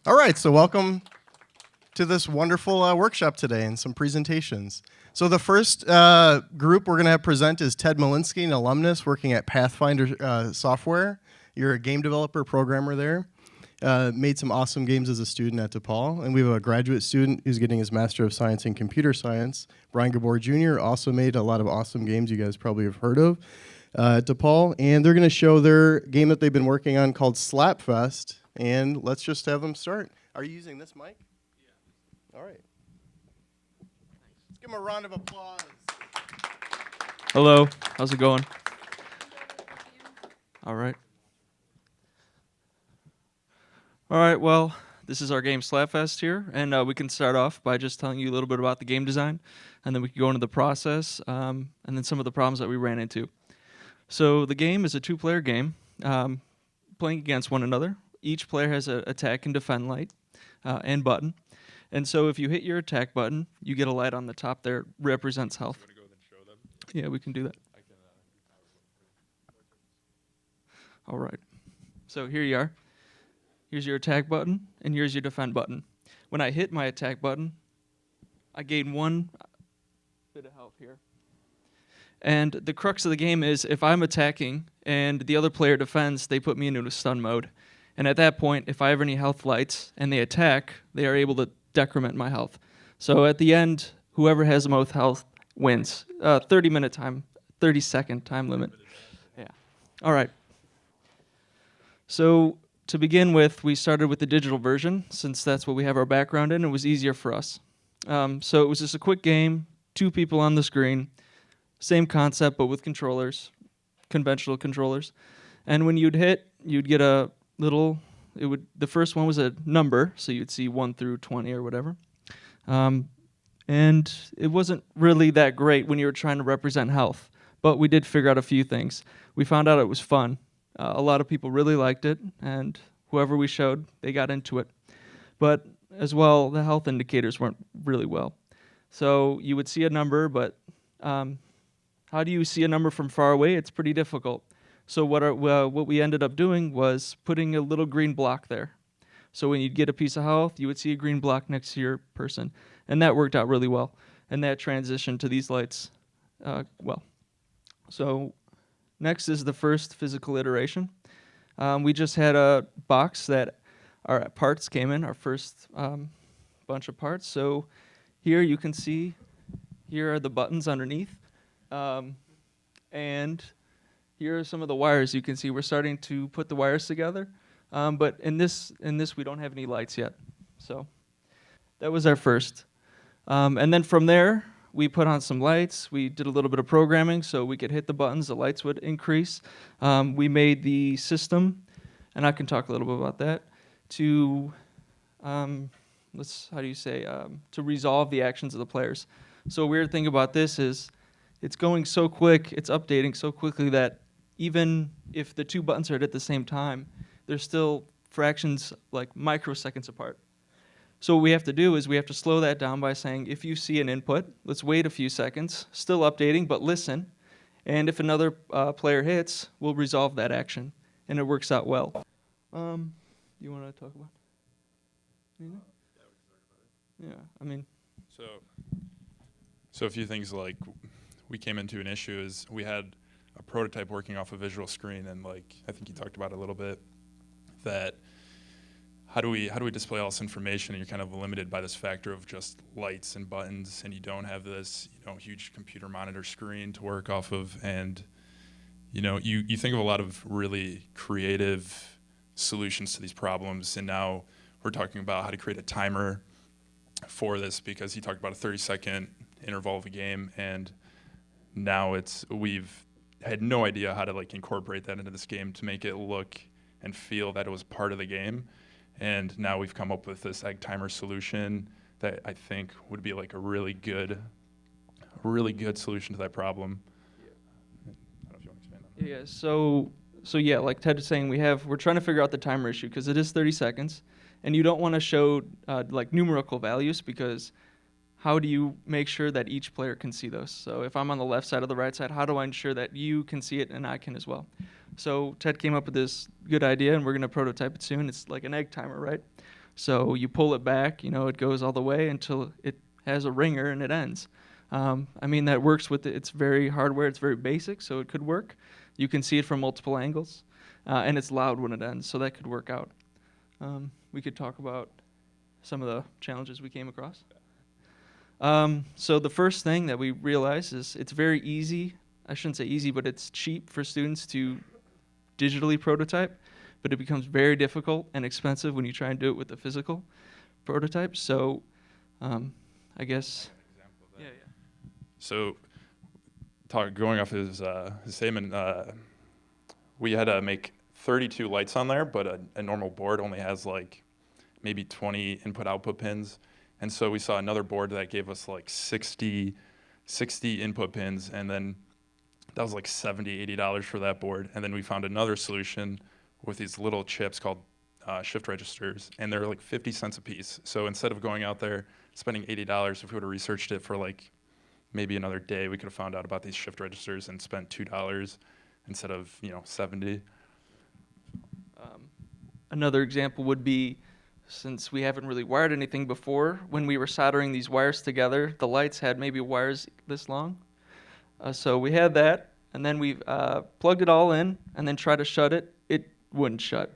All right, so welcome to this wonderful workshop today and some presentations. So the first group we're going to have present is Ted Molinski, an alumnus working at Pathfinder Software. You're a game developer, programmer there. Made some awesome games as a student at DePaul. And we have a graduate student who's getting his Master of Science in Computer Science. Brian Gabor Jr. also made a lot of awesome games you guys probably have heard of at DePaul. And they're going to show their game that they've been working on called Slapfest. And let's just have them start. Are you using this mic? Yeah. All right. Let's give them a round of applause. Hello. How's it going? All right. All right, well, this is our game Slapfest here, and we can start off by just telling you a little bit about the game design, and then we can go into the process, and then some of the problems that we ran into. So the game is a two-player game, playing against one another. Each player has an attack and defend light and button. And so if you hit your attack button, you get a light on the top there. It represents health. You want to go and show them? Yeah, we can do that. All right. So here you are. Here's your attack button, and here's your defend button. When I hit my attack button, I gain one bit of health here. And the crux of the game is if I'm attacking and the other player defends, they put me into a stun mode. And at that point, if I have any health lights and they attack, they are able to decrement my health. So at the end, whoever has the most health wins. 30-minute time, 30-second time limit. Yeah. All right. So to begin with, we started with the digital version, since that's what we have our background in. It was easier for us. So it was just a quick game, 2 people on the screen, same concept, but with controllers, conventional controllers. And when you'd hit, you'd get a little, the first one was a number, so you'd see 1 through 20 or whatever. And it wasn't really that great when you were trying to represent health, but we did figure out a few things. We found out it was fun. A lot of people really liked it, and whoever we showed, they got into it. But as well, the health indicators weren't really well. So you would see a number, but how do you see a number from far away? It's pretty difficult. So what we ended up doing was putting a little green block there. So when you'd get a piece of health, you would see a green block next to your person. And that worked out really well. And that transitioned to these lights well. So next is the first physical iteration. We just had a box that our parts came in, our first bunch of parts. So here you can see, here are the buttons underneath. And here are some of the wires. You can see we're starting to put the wires together. But in this we don't have any lights yet. So that was our first. And then from there, we put on some lights. We did a little bit of programming so we could hit the buttons, the lights would increase. We made the system, and I can talk a little bit about that, to, to resolve the actions of the players. So a weird thing about this is it's going so quick, it's updating so quickly that even if the 2 buttons are hit at the same time, they're still fractions, like microseconds apart. So what we have to do is we have to slow that down by saying, if you see an input, let's wait a few seconds, still updating, but listen. And if another player hits, we'll resolve that action. And it works out well. You want to talk about anything? Yeah, I mean. So a few things, like we came into an issue is we had a prototype working off a visual screen, and like I think you talked about it a little bit, that how do we display all this information, and you're kind of limited by this factor of just lights and buttons, and you don't have this huge computer monitor screen to work off of, and you think of a lot of really creative solutions to these problems, and now we're talking about how to create a timer for this, because he talked about a 30-second interval of a game, and now we've had no idea how to like incorporate that into this game to make it look and feel that it was part of the game. And now we've come up with this egg timer solution that I think would be like a really good solution to that problem. Yeah. I don't know if you want to expand on that. Yeah, so yeah, like Ted is saying, we're trying to figure out the timer issue because it is 30 seconds, and you don't want to show like numerical values, because how do you make sure that each player can see those? So if I'm on the left side or the right side, how do I ensure that you can see it and I can as well? So Ted came up with this good idea, and we're going to prototype it soon. It's like an egg timer, right? So you pull it back, it goes all the way until it has a ringer and it ends. I mean, that works with it's very hardware, it's very basic, so it could work. You can see it from multiple angles, and it's loud when it ends, so that could work out. We could talk about some of the challenges we came across. So the first thing that we realized is it's very easy. I shouldn't say easy, but it's cheap for students to digitally prototype, but it becomes very difficult and expensive when you try and do it with a physical prototype. So I guess. Yeah. So, going off his statement, we had to make 32 lights on there, but a normal board only has like maybe 20 input-output pins. And so we saw another board that gave us like 60 input pins, and then that was like $70, $80 for that board. And then we found another solution with these little chips called shift registers, and they're like 50 cents a piece. So instead of going out there spending $80, if we would have researched it for like maybe another day, we could have found out about these shift registers and spent $2 instead of 70. Another example would be, since we haven't really wired anything before, when we were soldering these wires together, the lights had maybe wires this long. So we had that, and then we plugged it all in and then tried to shut it. It wouldn't shut.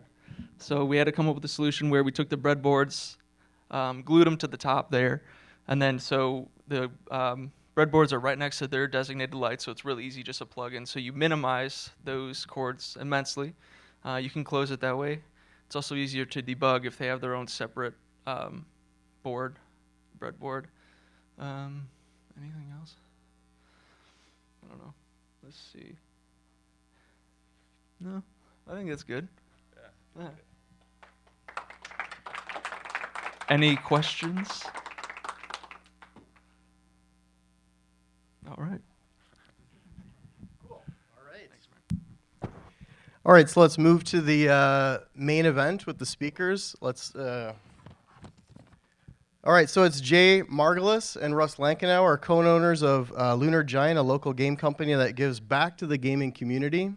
So we had to come up with a solution where we took the breadboards, glued them to the top there, and then so the breadboards are right next to their designated lights, so it's really easy just to plug in. So you minimize those cords immensely. You can close it that way. It's also easier to debug if they have their own separate breadboard. Anything else? I don't know. Let's see. No, I think that's good. Yeah. Any questions? All right. Cool. All right. Thanks, man. All right, so let's move to the main event with the speakers. All right, so it's Jay Margalus and Russ Lankenau are co-owners of Lunar Giant, a local game company that gives back to the gaming community.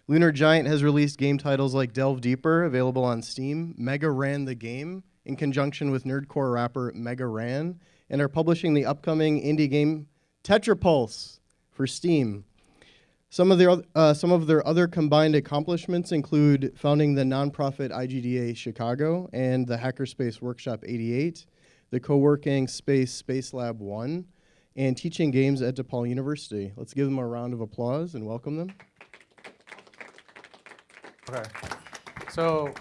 Lunar Giant has released game titles like Delve Deeper, available on Steam, Mega Ran the Game, in conjunction with nerdcore rapper Mega Ran, and are publishing the upcoming indie game Tetrapulse for Steam. Some of their other combined accomplishments include founding the nonprofit IGDA Chicago and the Hackerspace Workshop 88, the co-working space Space Lab 1, and teaching games at DePaul University. Let's give them a round of applause and welcome them. Okay, so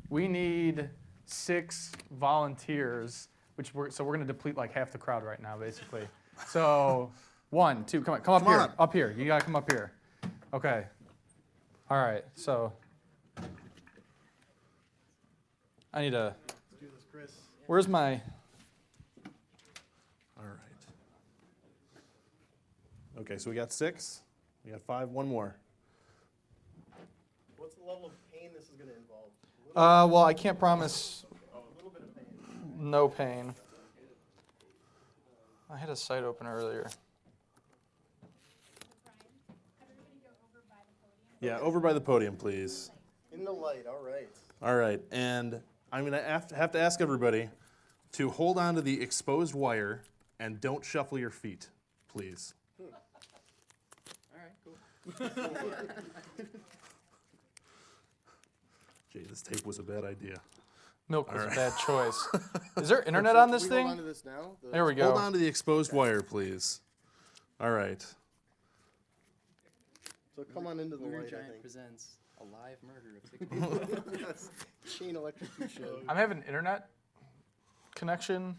we need 6 volunteers, we're going to deplete like half the crowd right now, basically. So 1, 2, come up here. Up here. You gotta come up here. Okay. All right. So I need a. Let's do this, Chris. Where's my? All right. Okay, so we got 6. We got 5. One more. What's the level of pain this is going to involve? Well, I can't promise. A little bit of pain. No pain. I had a site open earlier. Yeah, over by the podium, please. In the light, all right. All right, and I'm going to have to ask everybody to hold on to the exposed wire and don't shuffle your feet, please. All right, cool. Jay, this tape was a bad idea. Milk was All right. a bad choice. Is there internet on this Can we thing? hold on to this now? There we go. Hold on to the exposed wire, please. All right. So come on into the Lunar light, I Giant think. presents a live murder of 6 people. Yes. Chain electrocution. I'm having internet connection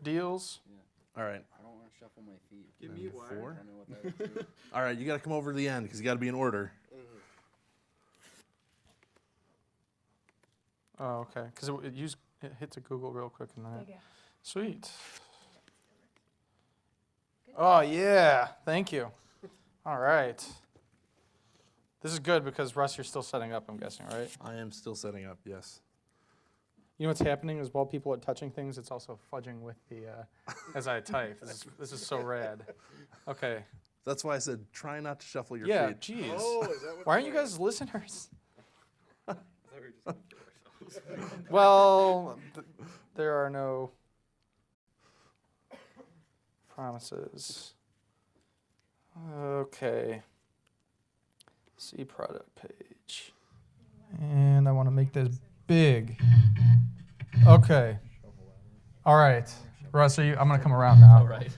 deals. All right. I don't want to shuffle my feet. Give me Four. I don't know what that would do. All right, you got to come over to the end because you got to be in order. Oh, okay. Because it hits a Google real quick and then There it. you go. Sweet. Oh, yeah. Thank you. All right. This is good because, Russ, you're still setting up, I'm guessing, right? I am still setting up, yes. You know what's happening is while people are touching things, it's also fudging with the, as I type. This is so rad. Okay. That's why I said try not to shuffle your Yeah, feet. geez. Oh, is that what Why aren't you guys listeners? Well, there are no promises. Okay. See product page. And I want to make this big. Okay. All right. Russ, I'm going to come around now. All right.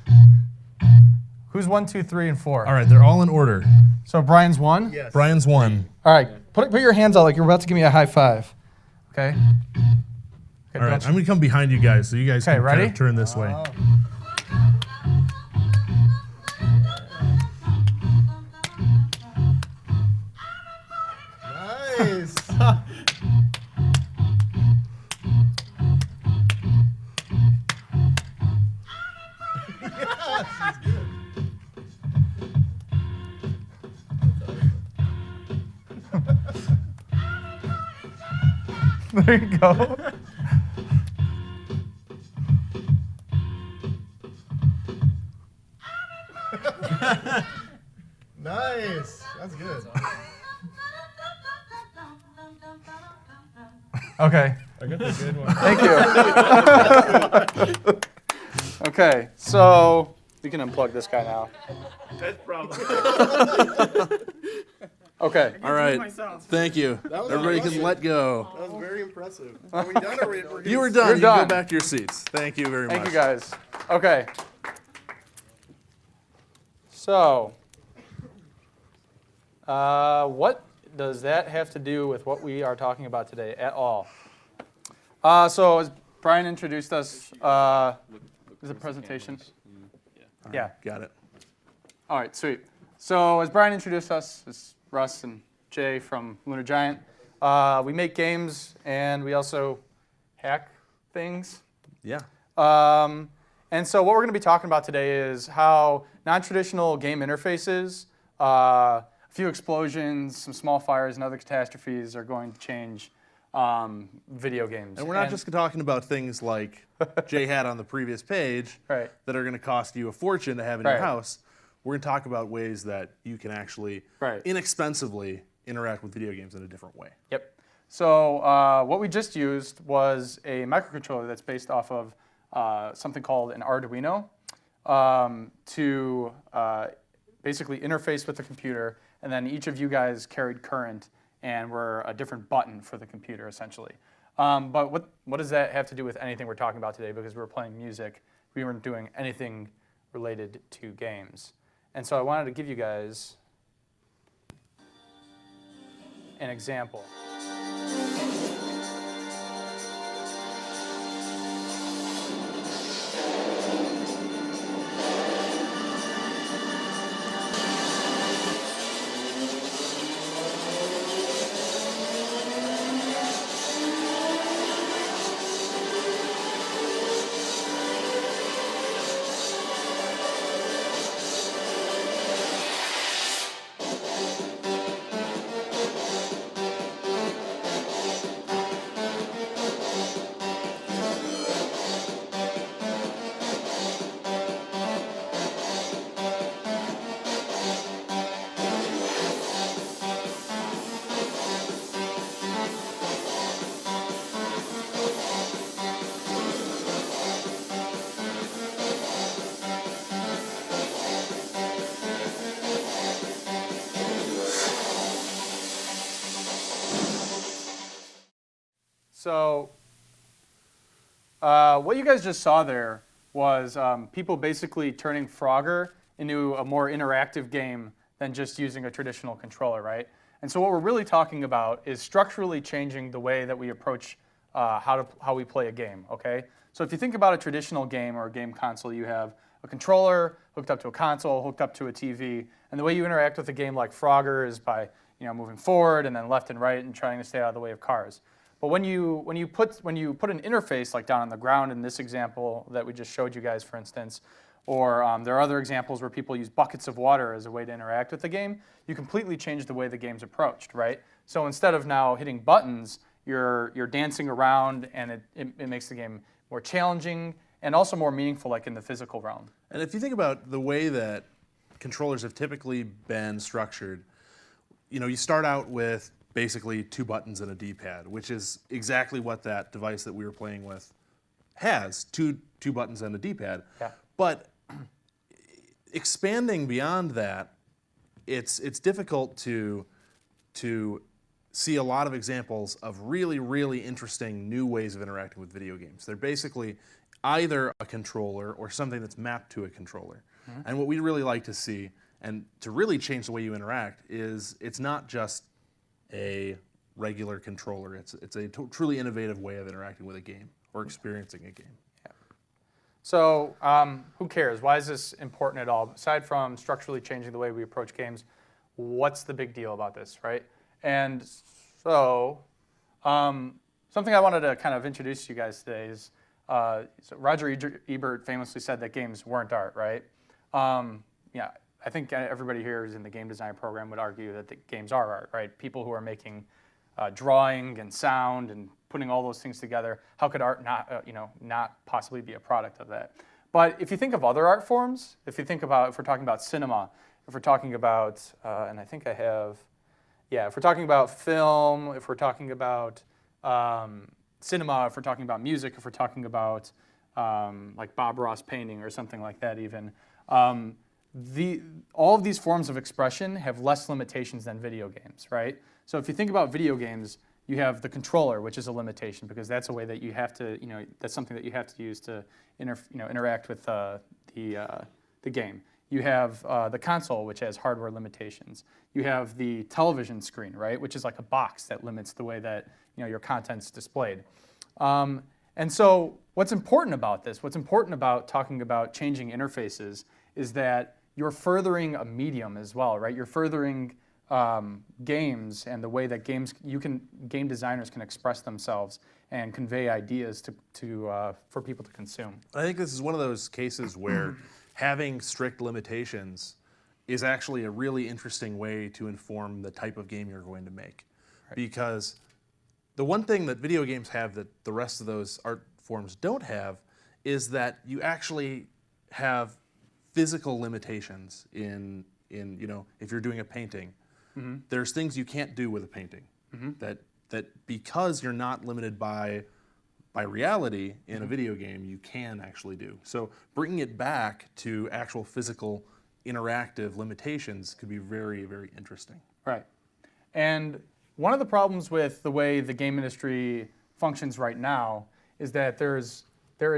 Who's 1, 2, 3, and 4? All right, they're all in order. So Brian's 1? Yes. Brian's 1. All right. Put your hands out like you're about to give me a high five. Okay? All right, I'm going to come behind you guys so you guys can ready? kind of turn this way. Nice. There you go. Nice. That's good. Okay. I got the good one. Thank you. Okay, so we can unplug this guy now. That's probably. Okay. All right, thank you. was Everybody can impressive. let go. That was very impressive. Are we done? Or we're You were You're done. You can done. go back to your seats. Thank you very much. Thank you, guys. Okay. So, what does that have to do with what we are talking about today at all? So, as Brian introduced us, is it presentation? Yeah. Got it. All right, sweet. So, as Brian introduced us, it's Russ and Jay from Lunar Giant. We make games and we also hack things. Yeah. And so what we're going to be talking about today is how non-traditional game interfaces, a few explosions, some small fires, and other catastrophes are going to change video games. And we're not just talking about things like Jay had on the previous page Right. that are going to cost you a fortune to have in your Right. house. We're going to talk about ways that you can actually Right. inexpensively interact with video games in a different way. Yep. So what we just used was a microcontroller that's based off of something called an Arduino to basically interface with the computer, and then each of you guys carried current and were a different button for the computer, essentially. But what does that have to do with anything we're talking about today? Because we were playing music, we weren't doing anything related to games. And so I wanted to give you guys an example. So what you guys just saw there was people basically turning Frogger into a more interactive game than just using a traditional controller, right? And so what we're really talking about is structurally changing the way that we approach how we play a game, okay? So if you think about a traditional game or a game console, you have a controller hooked up to a console, hooked up to a TV, and the way you interact with a game like Frogger is by moving forward and then left and right and trying to stay out of the way of cars. But when you put an interface like down on the ground in this example that we just showed you guys, for instance, or there are other examples where people use buckets of water as a way to interact with the game, you completely change the way the game's approached, right? So instead of now hitting buttons, you're dancing around, and it makes the game more challenging and also more meaningful, like in the physical realm. And if you think about the way that controllers have typically been structured, you start out with basically 2 buttons and a D-pad, which is exactly what that device that we were playing with has, two buttons and a D-pad. Yeah. But expanding beyond that, it's difficult to see a lot of examples of really, really interesting new ways of interacting with video games. They're basically either a controller or something that's mapped to a controller. And what we really like to see, and to really change the way you interact, is it's not just a regular controller. It's a truly innovative way of interacting with a game or experiencing a game. So who cares? Why is this important at all? Aside from structurally changing the way we approach games, what's the big deal about this, right? And so something I wanted to kind of introduce to you guys today is, so Roger Ebert famously said that games weren't art, right? Yeah, I think everybody here who's in the game design program would argue that the games are art, right? People who are making drawing and sound and putting all those things together, how could art not possibly be a product of that? But if you think of other art forms, if we're talking about cinema, if we're talking about, and I think I have, yeah, if we're talking about film, if we're talking about cinema, if we're talking about music, if we're talking about like Bob Ross painting or something like that even, all of these forms of expression have less limitations than video games, right? So if you think about video games, you have the controller, which is a limitation because that's a way that you have to, that's something that you have to use to interact with the game. You have the console, which has hardware limitations. You have the television screen, right, which is like a box that limits the way that your content's displayed. And so what's important about this, what's important about talking about changing interfaces is that you're furthering a medium as well, right? You're furthering games and the way that game designers can express themselves and convey ideas for people to consume. I think this is one of those cases where having strict limitations is actually a really interesting way to inform the type of game you're going to make. Right. Because the one thing that video games have that the rest of those art forms don't have is that you actually have physical limitations in if you're doing a painting. Mm-hmm. There's things you can't do with a painting that because you're not limited by reality in a video game, you can actually do. So bringing it back to actual physical interactive limitations could be very, very interesting. Right. And one of the problems with the way the game industry functions right now is that there is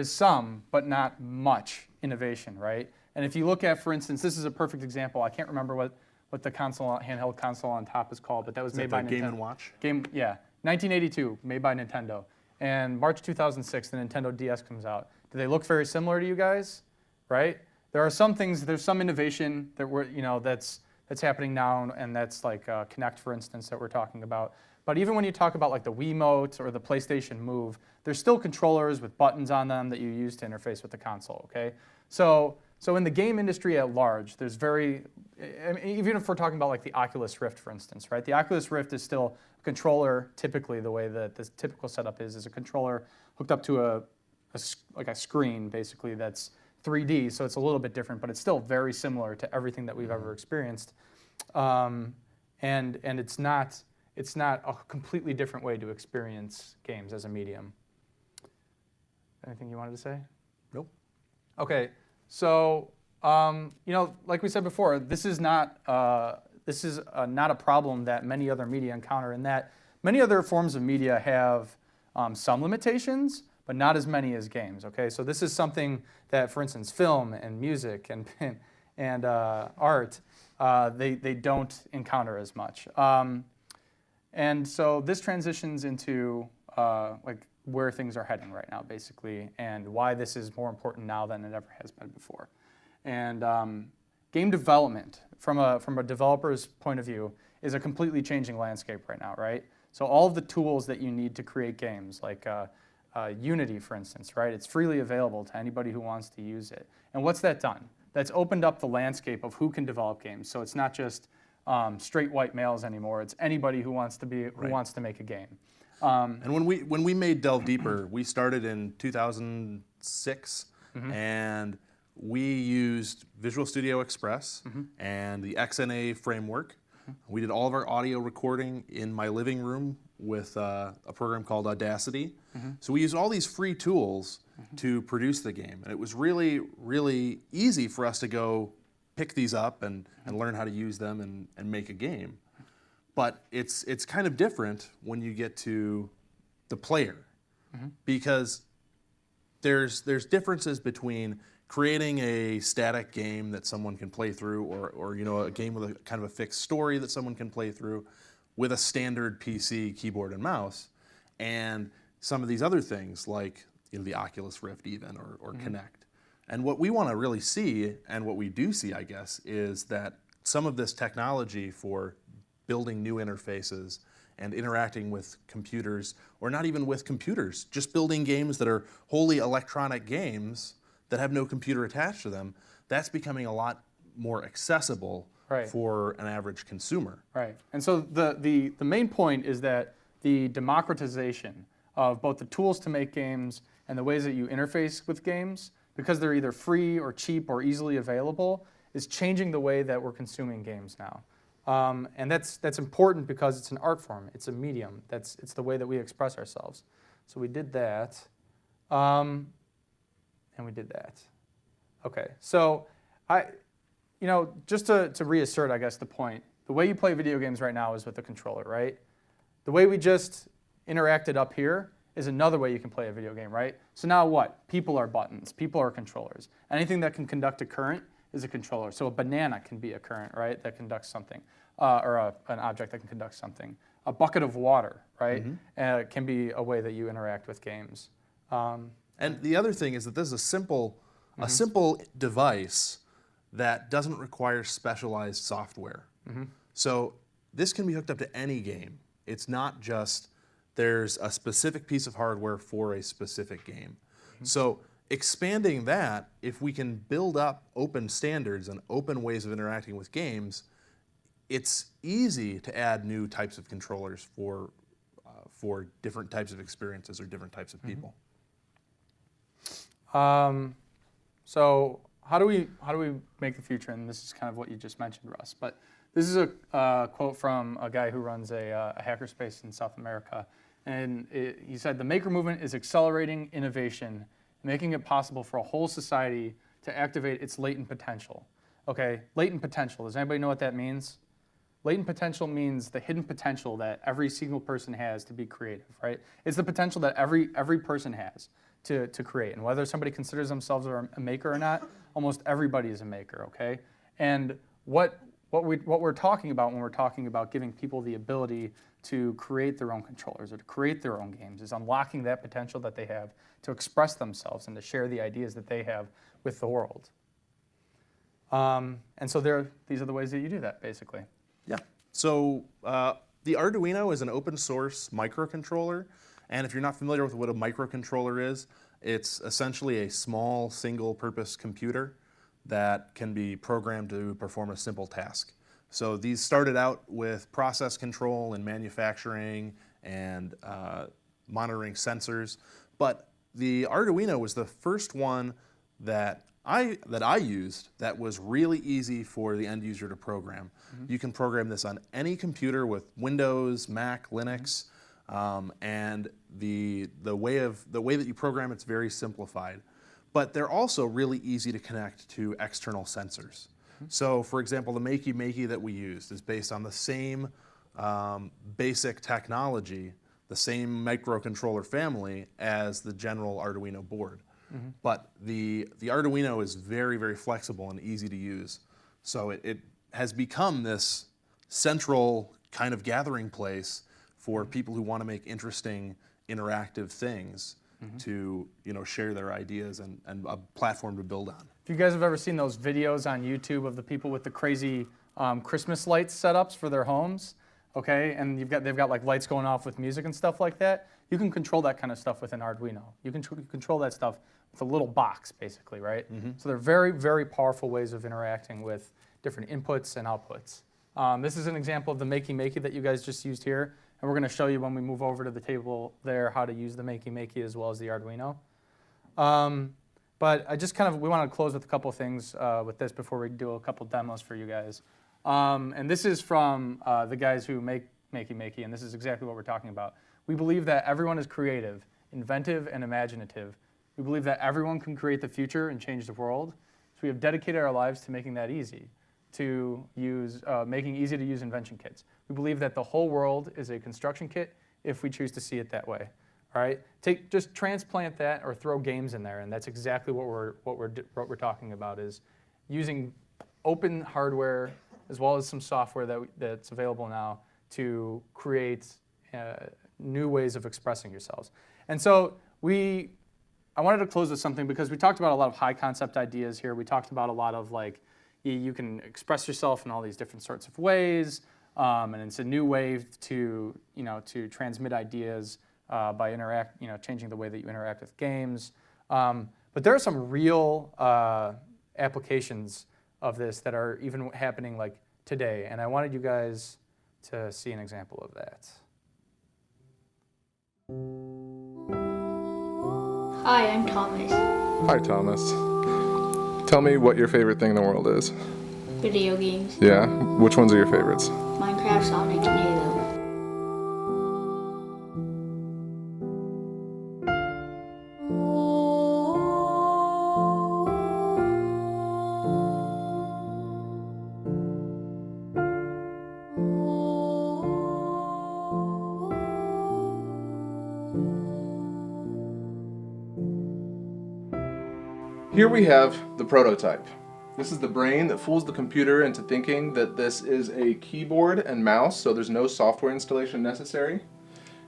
some, but not much innovation, right? And if you look at, for instance, this is a perfect example. I can't remember what the handheld console on top is called, but that was made by Nintendo. Game & Watch? 1982, made by Nintendo. And March 2006, the Nintendo DS comes out. Do they look very similar to you guys? Right? There are some things. There's some innovation that's happening now, and that's like Kinect, for instance, that we're talking about. But even when you talk about like the Wiimote or the PlayStation Move, there's still controllers with buttons on them that you use to interface with the console. Okay, so in the game industry at large, there's even if we're talking about like the Oculus Rift, for instance, right? The Oculus Rift is still a controller. Typically, the way that the typical setup is a controller hooked up to a screen, basically that's 3D. So it's a little bit different, but it's still very similar to everything that we've ever experienced. And it's not a completely different way to experience games as a medium. Anything you wanted to say? Nope. Okay, so like we said before, this is not a problem that many other media encounter. In that many other forms of media have some limitations, but not as many as games. Okay, so this is something that, for instance, film and music and art, they don't encounter as much. And so this transitions into like where things are heading right now, basically, and why this is more important now than it ever has been before. And game development, from a developer's point of view, is a completely changing landscape right now, right? So all of the tools that you need to create games, like Unity, for instance, right? It's freely available to anybody who wants to use it. And what's that done? That's opened up the landscape of who can develop games. So it's not just straight white males anymore. It's anybody who wants to make a game. And when we made Delve Deeper, we started in 2006, and we used Visual Studio Express and the XNA framework We did all of our audio recording in my living room with a program called Audacity. So we used all these free tools to produce the game. And it was really, really easy for us to go pick these up and learn how to use them and make a game. But it's kind of different when you get to the player, because there's differences between creating a static game that someone can play through, or a game with a kind of a fixed story that someone can play through with a standard PC keyboard and mouse, and some of these other things like the Oculus Rift even, or Kinect. And what we want to really see, and what we do see, I guess, is that some of this technology for building new interfaces and interacting with computers, or not even with computers, just building games that are wholly electronic games that have no computer attached to them, that's becoming a lot more accessible for an average consumer. Right. And so the main point is that the democratization of both the tools to make games and the ways that you interface with games, because they're either free or cheap or easily available, is changing the way that we're consuming games now. And that's important because it's an art form, it's a medium, it's the way that we express ourselves. So we did that, and we did that. Okay, so just to reassert, I guess, the point, the way you play video games right now is with the controller, right? The way we just interacted up here is another way you can play a video game, right? So now what? People are buttons, people are controllers. Anything that can conduct a current is a controller. So a banana can be a current, right, that conducts something, or an object that can conduct something. A bucket of water, right, can be a way that you interact with games. And the other thing is that this is a simple device that doesn't require specialized software. So this can be hooked up to any game. It's not just there's a specific piece of hardware for a specific game. So expanding that, if we can build up open standards and open ways of interacting with games, it's easy to add new types of controllers for different types of experiences or different types of people. So how do we make the future? And this is kind of what you just mentioned, Russ. But this is a quote from a guy who runs a hackerspace in South America. And he said, "The maker movement is accelerating innovation, making it possible for a whole society to activate its latent potential." Okay, latent potential. Does anybody know what that means? Latent potential means the hidden potential that every single person has to be creative, right? It's the potential that every person has to create. And whether somebody considers themselves a maker or not, almost everybody is a maker, okay? And what we're talking about when we're talking about giving people the ability to create their own controllers or to create their own games is unlocking that potential that they have to express themselves and to share the ideas that they have with the world. And so these are the ways that you do that, basically. Yeah. So the Arduino is an open source microcontroller. And if you're not familiar with what a microcontroller is, it's essentially a small single-purpose computer that can be programmed to perform a simple task. So these started out with process control and manufacturing and monitoring sensors. But the Arduino was the first one that I used that was really easy for the end user to program. You can program this on any computer with Windows, Mac, Linux, and the way that you program it's very simplified. But they're also really easy to connect to external sensors. So, for example, the Makey that we used is based on the same basic technology, the same microcontroller family as the general Arduino board. But the Arduino is very, very flexible and easy to use. So it has become this central kind of gathering place for people who want to make interesting, interactive things to share their ideas and a platform to build on. If you guys have ever seen those videos on YouTube of the people with the crazy Christmas lights setups for their homes, okay, and they've got like lights going off with music and stuff like that, you can control that kind of stuff with an Arduino. You can control that stuff with a little box, basically, right? So they're very, very powerful ways of interacting with different inputs and outputs. This is an example of the Makey that you guys just used here, and we're going to show you when we move over to the table there how to use the Makey as well as the Arduino. But we want to close with a couple things with this before we do a couple demos for you guys. And this is from the guys who make Makey, and this is exactly what we're talking about. We believe that everyone is creative, inventive, and imaginative. We believe that everyone can create the future and change the world. So we have dedicated our lives to making that easy, to use, making easy to use invention kits. We believe that the whole world is a construction kit if we choose to see it that way. All right, just transplant that or throw games in there, and that's exactly what we're talking about, is using open hardware as well as some software that's available now to create new ways of expressing yourselves. And so I wanted to close with something, because we talked about a lot of high concept ideas here. We talked about a lot of like, you can express yourself in all these different sorts of ways, and it's a new way to transmit ideas by changing the way that you interact with games. But there are some real applications of this that are even happening like today, and I wanted you guys to see an example of that. Hi, I'm Thomas. Hi, Thomas. Tell me what your favorite thing in the world is. Video games. Yeah? Which ones are your favorites? Minecraft, Sonic, and Halo. Here we have the prototype. This is the brain that fools the computer into thinking that this is a keyboard and mouse, so there's no software installation necessary.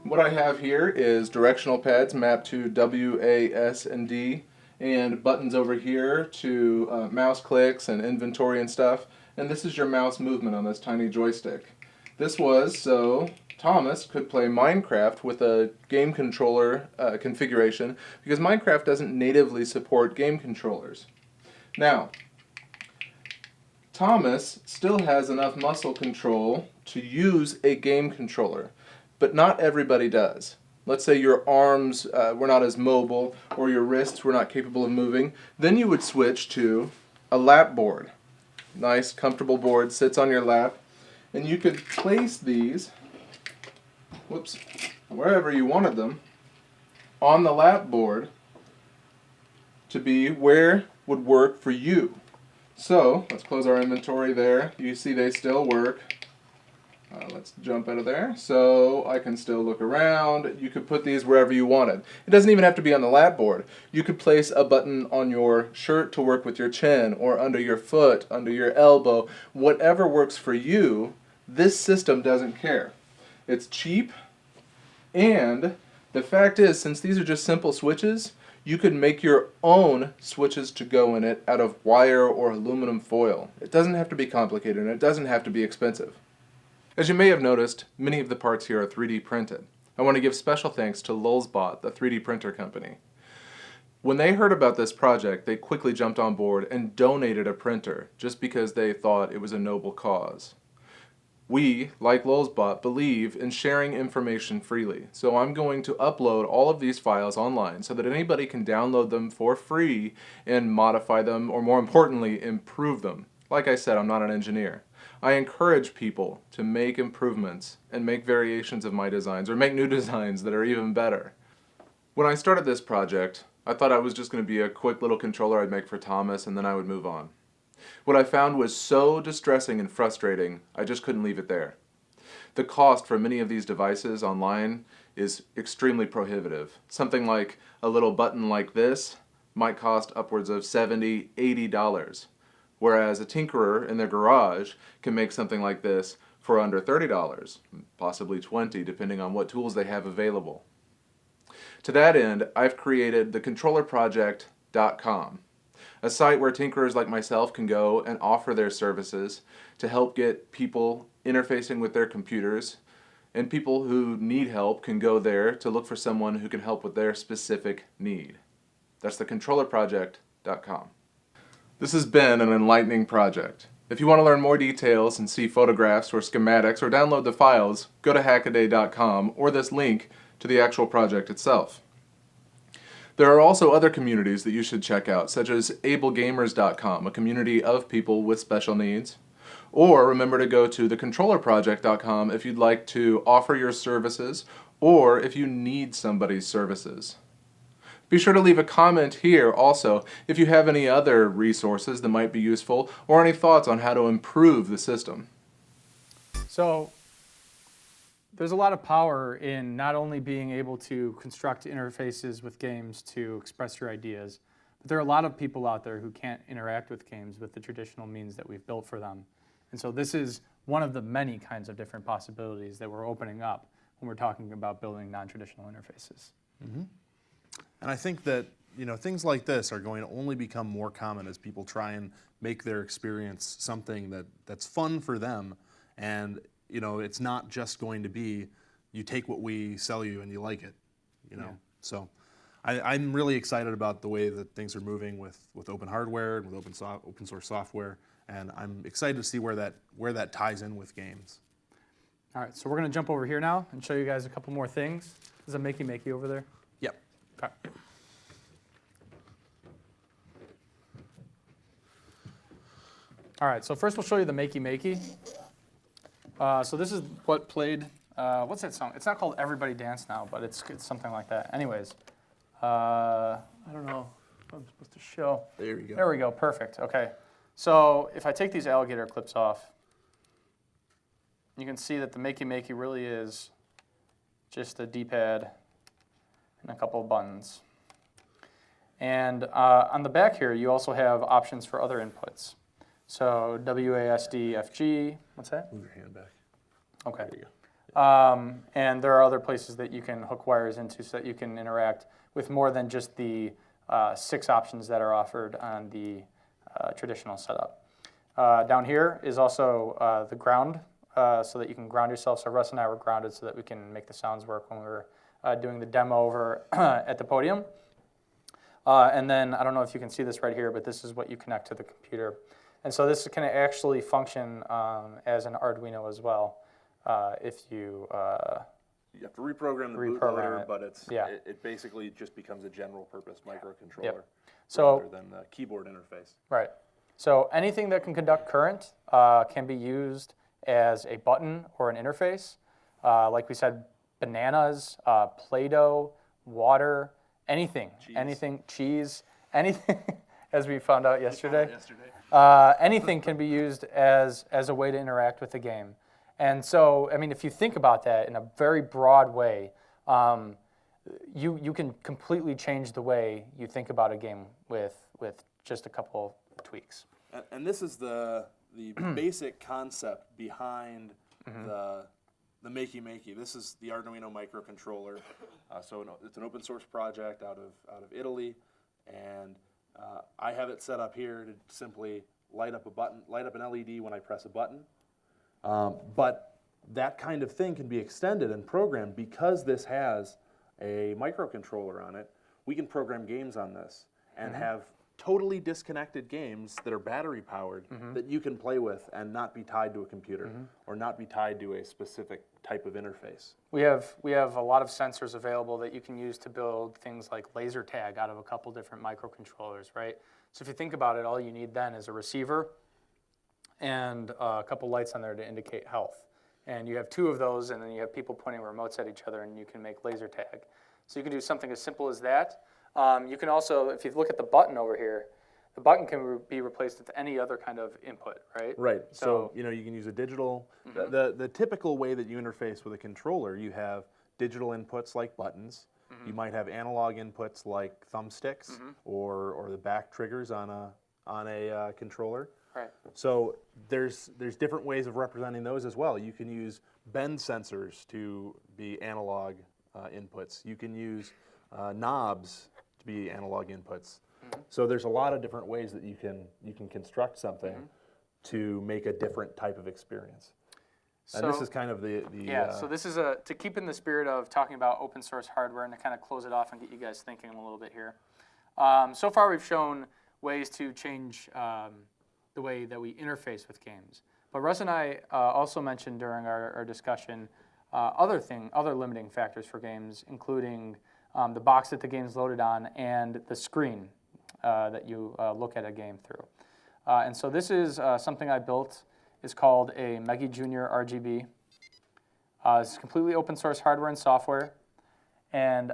What I have here is directional pads mapped to W, A, S, and D, and buttons over here to mouse clicks and inventory and stuff. And this is your mouse movement on this tiny joystick. This was so Thomas could play Minecraft with a game controller configuration, because Minecraft doesn't natively support game controllers. Now, Thomas still has enough muscle control to use a game controller, but not everybody does. Let's say your arms were not as mobile, or your wrists were not capable of moving. Then you would switch to a lap board. Nice, comfortable board, sits on your lap, and you could place these, wherever you wanted them, on the lap board to be where would work for you. So, let's close our inventory there. You see they still work. Let's jump out of there. So I can still look around. You could put these wherever you wanted. It doesn't even have to be on the lap board. You could place a button on your shirt to work with your chin, or under your foot, under your elbow. Whatever works for you, this system doesn't care. It's cheap, and the fact is, since these are just simple switches, you could make your own switches to go in it out of wire or aluminum foil. It doesn't have to be complicated, and it doesn't have to be expensive. As you may have noticed, many of the parts here are 3D printed. I want to give special thanks to Lulzbot, the 3D printer company. When they heard about this project, they quickly jumped on board and donated a printer, just because they thought it was a noble cause. We, like Lulzbot, believe in sharing information freely, so I'm going to upload all of these files online so that anybody can download them for free and modify them, or more importantly, improve them. Like I said, I'm not an engineer. I encourage people to make improvements and make variations of my designs, or make new designs that are even better. When I started this project, I thought I was just going to be a quick little controller I'd make for Thomas, and then I would move on. What I found was so distressing and frustrating, I just couldn't leave it there. The cost for many of these devices online is extremely prohibitive. Something like a little button like this might cost upwards of $70, $80, whereas a tinkerer in their garage can make something like this for under $30, possibly $20, depending on what tools they have available. To that end, I've created thecontrollerproject.com, a site where tinkerers like myself can go and offer their services to help get people interfacing with their computers, and people who need help can go there to look for someone who can help with their specific need. That's thecontrollerproject.com. This has been an enlightening project. If you want to learn more details and see photographs or schematics or download the files, go to hackaday.com or this link to the actual project itself. There are also other communities that you should check out, such as ablegamers.com, a community of people with special needs, Or remember to go to thecontrollerproject.com if you'd like to offer your services or if you need somebody's services. Be sure to leave a comment here also if you have any other resources that might be useful or any thoughts on how to improve the system. So there's a lot of power in not only being able to construct interfaces with games to express your ideas, but there are a lot of people out there who can't interact with games with the traditional means that we've built for them. And so this is one of the many kinds of different possibilities that we're opening up when we're talking about building non-traditional interfaces. And I think that things like this are going to only become more common as people try and make their experience something that's fun for them. And it's not just going to be you take what we sell you and you like it. So I'm really excited about the way that things are moving with open hardware and with open source software. And I'm excited to see where that ties in with games. All right, so we're going to jump over here now and show you guys a couple more things. There's a makey over there. Yep. Okay. All right, so first we'll show you the makey. So this is what played, what's that song? It's not called Everybody Dance Now, but it's something like that. Anyways, I don't know what I'm supposed to show. There we go. There we go, perfect, okay. So if I take these alligator clips off, you can see that the makey really is just a D-pad and a couple of buttons. And on the back here, you also have options for other inputs. So WASD, FG, what's that? Move your hand back. Okay. There you go. And there are other places that you can hook wires into so that you can interact with more than just the 6 options that are offered on the traditional setup. Down here is also the ground, so that you can ground yourself. So Russ and I were grounded so that we can make the sounds work when we were doing the demo over at the podium. And then, I don't know if you can see this right here, but this is what you connect to the computer. And so this can actually function as an Arduino as well, if you... You have to reprogram the bootloader, but it basically just becomes a general purpose microcontroller rather than the keyboard interface. Right. So anything that can conduct current can be used as a button or an interface. Like we said, bananas, Play-Doh, water, anything, cheese, anything, as we found out yesterday. Anything can be used as a way to interact with the game. And so, I mean, if you think about that in a very broad way, you can completely change the way you think about a game with just a couple tweaks. And this is the basic concept behind the makey. This is the Arduino microcontroller. So it's an open source project out of Italy, and I have it set up here to simply light up an LED when I press a button. But that kind of thing can be extended and programmed because this has a microcontroller on it. We can program games on this and have totally disconnected games that are battery powered that you can play with and not be tied to a computer or not be tied to a specific type of interface. We have a lot of sensors available that you can use to build things like laser tag out of a couple different microcontrollers, right? So if you think about it, all you need then is a receiver and a couple lights on there to indicate health. And you have 2 of those, and then you have people pointing remotes at each other, and you can make laser tag. So you can do something as simple as that. You can also, if you look at the button over here, the button can be replaced with any other kind of input, right? Right. So you can use a digital. The typical way that you interface with a controller, you have digital inputs like buttons. You might have analog inputs like thumbsticks or the back triggers on a controller. Right. So there's different ways of representing those as well. You can use bend sensors to be analog inputs. You can use knobs to be analog inputs. So there's a lot of different ways that you can construct something to make a different type of experience. And this is kind of the so this is to keep in the spirit of talking about open source hardware and to kind of close it off and get you guys thinking a little bit here. So far we've shown ways to change the way that we interface with games. But Russ and I also mentioned during our discussion other limiting factors for games, including the box that the game's loaded on and the screen that you look at a game through. And so this is something I built is called a Megi Junior RGB. It's completely open source hardware and software. And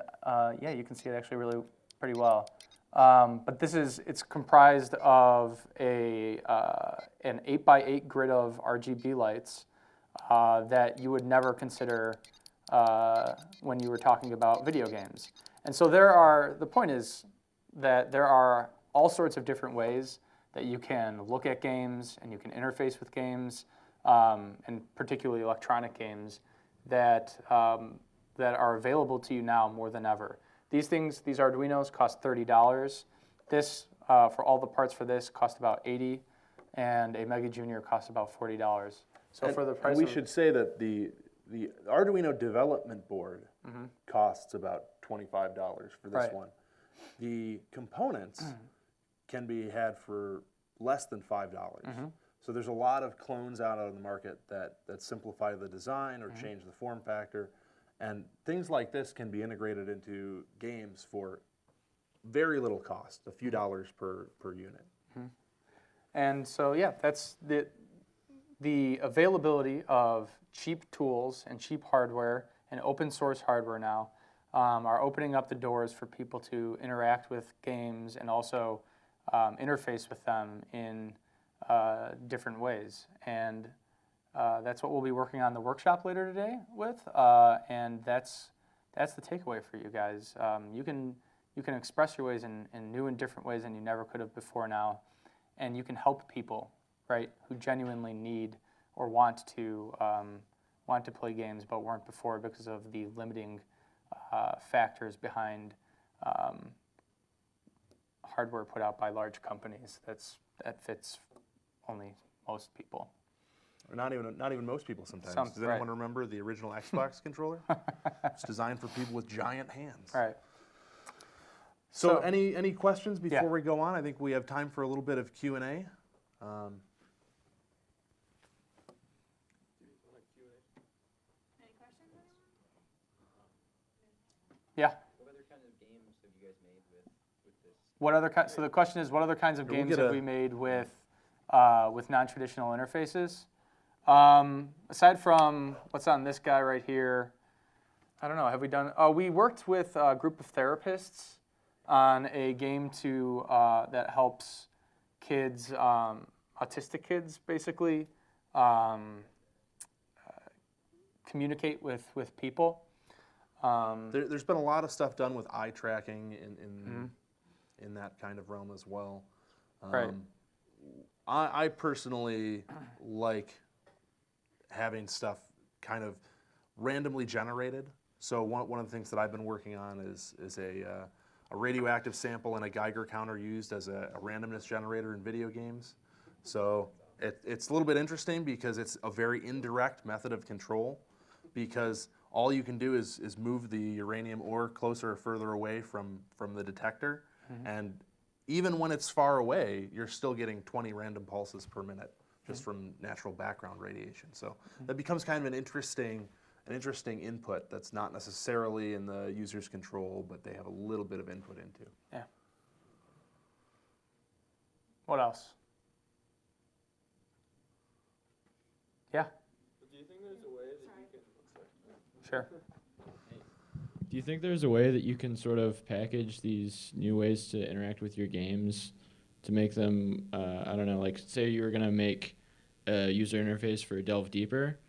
yeah, you can see it actually really pretty well. But it's comprised of an 8x8 grid of RGB lights that you would never consider when you were talking about video games. And so the point is that there are all sorts of different ways that you can look at games and you can interface with games, and particularly electronic games that are available to you now more than ever. These Arduinos cost $30. This, for all the parts for this, cost about $80, and a Mega Junior costs about $40. So for the price, we should say that the Arduino development board costs about $25 for this one. The components can be had for less than $5. So there's a lot of clones out on the market that simplify the design or change the form factor. And things like this can be integrated into games for very little cost, a few dollars per unit. And so yeah, that's the availability of cheap tools and cheap hardware and open source hardware now are opening up the doors for people to interact with games and also interface with them in different ways. And that's what we'll be working on the workshop later today with, and that's the takeaway for you guys. You can express your ways in new and different ways than you never could have before now, and you can help people, right, who genuinely need or want to play games but weren't before because of the limiting factors behind hardware put out by large companies that fits only most people. Or not even most people sometimes. Does anyone remember the original Xbox controller? It's designed for people with giant hands. Right. So any questions before we go on? I think we have time for a little bit of Q&A. Any questions? Yeah. What other kind of games have you guys made with this? So the question is, what other kinds of games have we made with non-traditional interfaces? Aside from what's on this guy right here, I don't know. Have we done? We worked with a group of therapists on a game that helps kids, autistic kids, basically communicate with people. There's been a lot of stuff done with eye tracking in that kind of realm as well. Right. I personally like having stuff kind of randomly generated. So one of the things that I've been working on is a radioactive sample and a Geiger counter used as a randomness generator in video games. So it's a little bit interesting because it's a very indirect method of control, because all you can do is move the uranium ore closer or further away from the detector, and even when it's far away, you're still getting 20 random pulses per minute just from natural background radiation. So that becomes kind of an interesting input that's not necessarily in the user's control, but they have a little bit of input into. Yeah. What else? Yeah. Do you think there's a way that you can... Sure. Do you think there's a way that you can sort of package these new ways to interact with your games to make them, I don't know, like say you were going to make a user interface for Delve Deeper,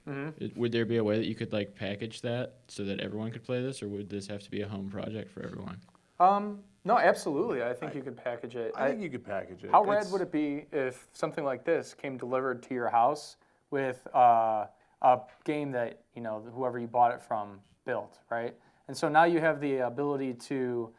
would there be a way that you could like package that so that everyone could play this, or would this have to be a home project for everyone? No, absolutely. I think you could package it. I think you could package it. How rad would it be if something like this came delivered to your house with a game that whoever you bought it from built, right? And so now you have the ability to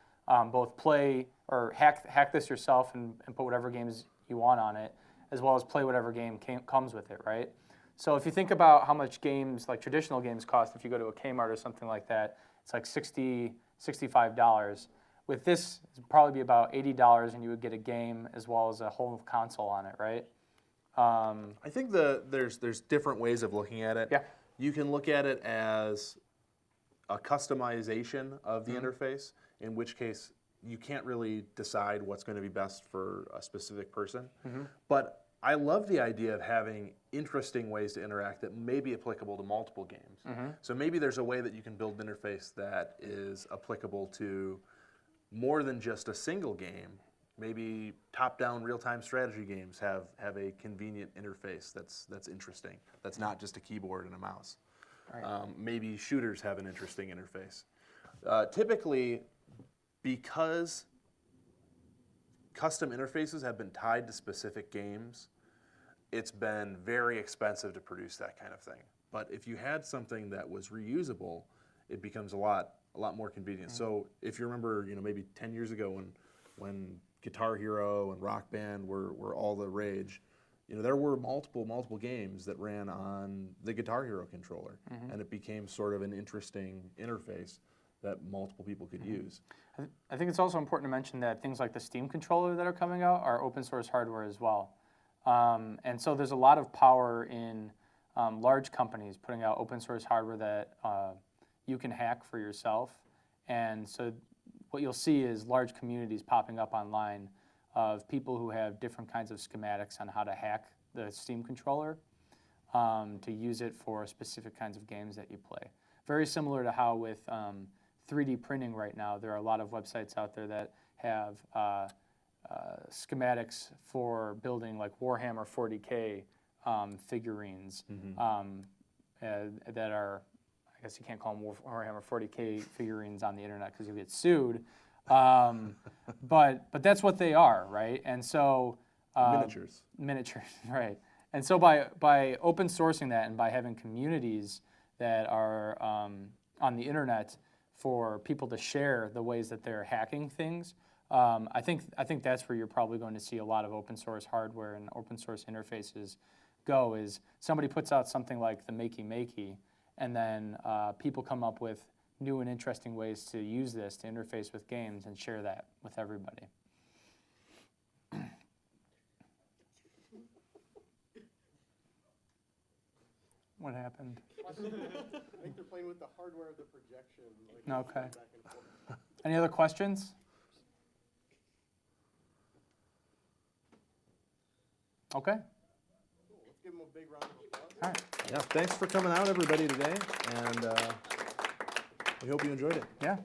both play or hack this yourself and put whatever games you want on it, as well as play whatever game comes with it, right? So if you think about how much games, like traditional games, cost, if you go to a Kmart or something like that, it's like $60, $65. With this, it'd probably be about $80, and you would get a game as well as a whole console on it, right? I think there's different ways of looking at it. Yeah. You can look at it as a customization of the interface, in which case you can't really decide what's going to be best for a specific person. But I love the idea of having interesting ways to interact that may be applicable to multiple games. So maybe there's a way that you can build an interface that is applicable to more than just a single game. Maybe top-down real-time strategy games have a convenient interface that's interesting. That's not just a keyboard and a mouse. Maybe shooters have an interesting interface. Typically, because custom interfaces have been tied to specific games, it's been very expensive to produce that kind of thing. But if you had something that was reusable, it becomes a lot more convenient. So if you remember, maybe 10 years ago when Guitar Hero and Rock Band were all the rage, there were multiple games that ran on the Guitar Hero controller, and it became sort of an interesting interface that multiple people could use. I think it's also important to mention that things like the Steam controller that are coming out are open source hardware as well. And so there's a lot of power in large companies putting out open source hardware that you can hack for yourself. And so what you'll see is large communities popping up online of people who have different kinds of schematics on how to hack the Steam controller to use it for specific kinds of games that you play. Very similar to how with 3D printing right now, there are a lot of websites out there that have schematics for building like Warhammer 40K figurines that are, I guess you can't call them Warhammer 40K figurines on the internet because you'll get sued. But that's what they are, right? And so Miniatures, right? And so by open sourcing that and by having communities that are on the internet for people to share the ways that they're hacking things, I think that's where you're probably going to see a lot of open source hardware and open source interfaces go. Is somebody puts out something like the Makey, and then people come up with new and interesting ways to use this to interface with games and share that with everybody. What happened? I think they're playing with the hardware of the projection. Okay. Any other questions? Okay. Cool. Let's give them a big round of applause. All right. Yeah, thanks for coming out, everybody, today, and we hope you enjoyed it. Yeah.